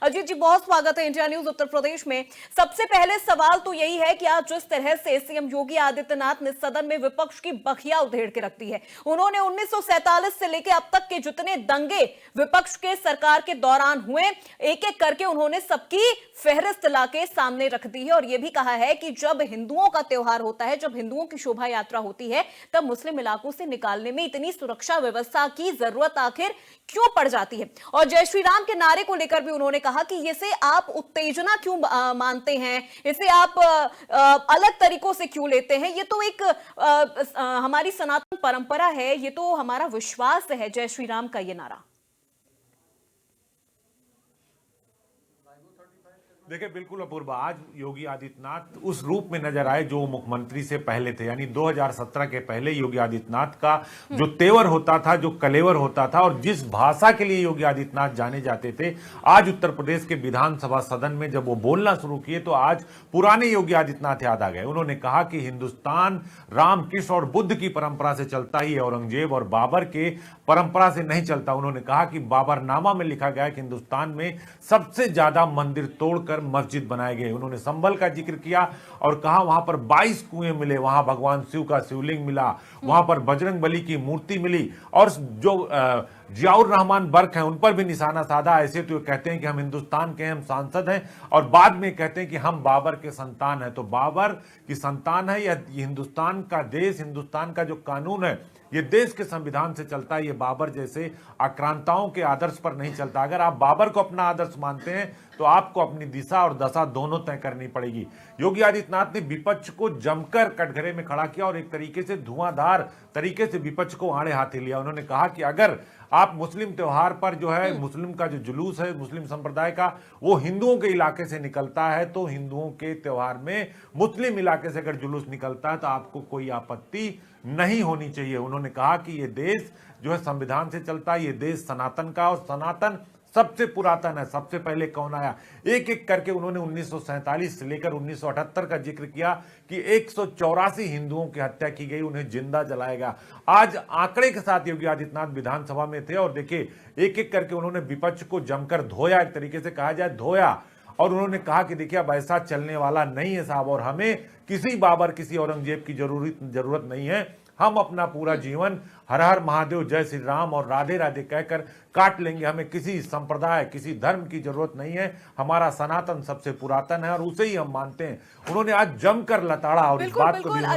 अजीत जी, बहुत स्वागत है इंडिया न्यूज उत्तर प्रदेश में। सबसे पहले सवाल तो यही है कि आज जिस तरह से सीएम योगी आदित्यनाथ ने सदन में विपक्ष की बखिया उधेड़ के रख दी है, उन्होंने 1947 से लेकर अब तक के जितने दंगे विपक्ष के सरकार के दौरान हुए, एक एक करके उन्होंने सबकी फहरिस्त लाके सामने रख दी है और यह भी कहा है कि जब हिंदुओं का त्योहार होता है, जब हिंदुओं की शोभा यात्रा होती है, तब मुस्लिम इलाकों से निकालने में इतनी सुरक्षा व्यवस्था की जरूरत आखिर क्यों पड़ जाती है। और जय श्री राम के नारे को लेकर भी उन्होंने कहा कि इसे आप उत्तेजना क्यों मानते हैं, इसे आप अलग तरीकों से क्यों लेते हैं। ये तो एक हमारी सनातन परंपरा है, ये तो हमारा विश्वास है, जय श्री राम का ये नारा। देखिए, बिल्कुल अपूर्वा, आज योगी आदित्यनाथ उस रूप में नजर आए जो मुख्यमंत्री से पहले थे। यानी 2017 के पहले योगी आदित्यनाथ का जो तेवर होता था, जो कलेवर होता था और जिस भाषा के लिए योगी आदित्यनाथ जाने जाते थे, आज उत्तर प्रदेश के विधानसभा सदन में जब वो बोलना शुरू किए तो आज पुराने योगी आदित्यनाथ याद आ गए। उन्होंने कहा कि हिंदुस्तान राम, कृष्ण और बुद्ध की परंपरा से चलता ही है, औरंगजेब और बाबर के परंपरा से नहीं चलता। उन्होंने कहा कि बाबरनामा में लिखा गया कि हिंदुस्तान में सबसे ज्यादा मंदिर तोड़कर मस्जिद बनाए गए। उन्होंने संभल का जिक्र किया और कहा वहां पर 22 कुएं मिले, वहां भगवान शिव का शिवलिंग मिला, वहां पर बजरंग बली की मूर्ति मिली और जो जियाउर रहमान बर्क हैं उन पर भी निशाना साधा। ऐसे तो कहते हैं कि हम हिंदुस्तान के हम सांसद हैं और बाद में कहते हैं कि हम बाबर के संतान हैं। तो बाबर की संतान है, यह हिंदुस्तान का देश, हिंदुस्तान का जो कानून है ये देश के संविधान से चलता है। ये बाबर जैसे आक्रांताओं के आदर्श पर नहीं चलता। अगर आप बाबर को अपना आदर्श मानते हैं तो आपको अपनी दिशा और दशा दोनों तय करनी पड़ेगी। योगी आदित्यनाथ ने विपक्ष को जमकर कटघरे में खड़ा किया और एक तरीके से धुआंधार तरीके से विपक्ष को आड़े हाथे लिया। उन्होंने कहा कि अगर आप मुस्लिम त्योहार पर जो है मुस्लिम का जो जुलूस है मुस्लिम संप्रदाय का वो हिंदुओं के इलाके से निकलता है, तो हिंदुओं के त्योहार में मुस्लिम इलाके से अगर जुलूस निकलता है तो आपको कोई आपत्ति नहीं होनी चाहिए। उन्होंने कहा कि ये देश जो है संविधान से चलता है, ये देश सनातन का और सनातन सबसे पुरातन है। सबसे पहले कौन आया, एक एक करके उन्होंने 1947 से लेकर 1978 का जिक्र किया कि 184 हिंदुओं की हत्या की गई, उन्हें जिंदा जलाया गया। आज आंकड़े के साथ योगी आदित्यनाथ विधानसभा में थे और देखिए एक एक करके उन्होंने विपक्ष को जमकर धोया, एक तरीके से कहा जाए धोया। और उन्होंने कहा कि देखिए अब ऐसा चलने वाला नहीं है साहब, और हमें किसी बाबर, किसी औरंगजेब की जरूरत नहीं है। हम अपना पूरा जीवन हर हर महादेव, जय श्री राम और राधे राधे कहकर काट लेंगे। हमें किसी संप्रदाय, किसी धर्म की जरूरत नहीं है। हमारा सनातन सबसे पुरातन है और उसे ही हम मानते हैं। उन्होंने आज जमकर लताड़ा और इस बात को भी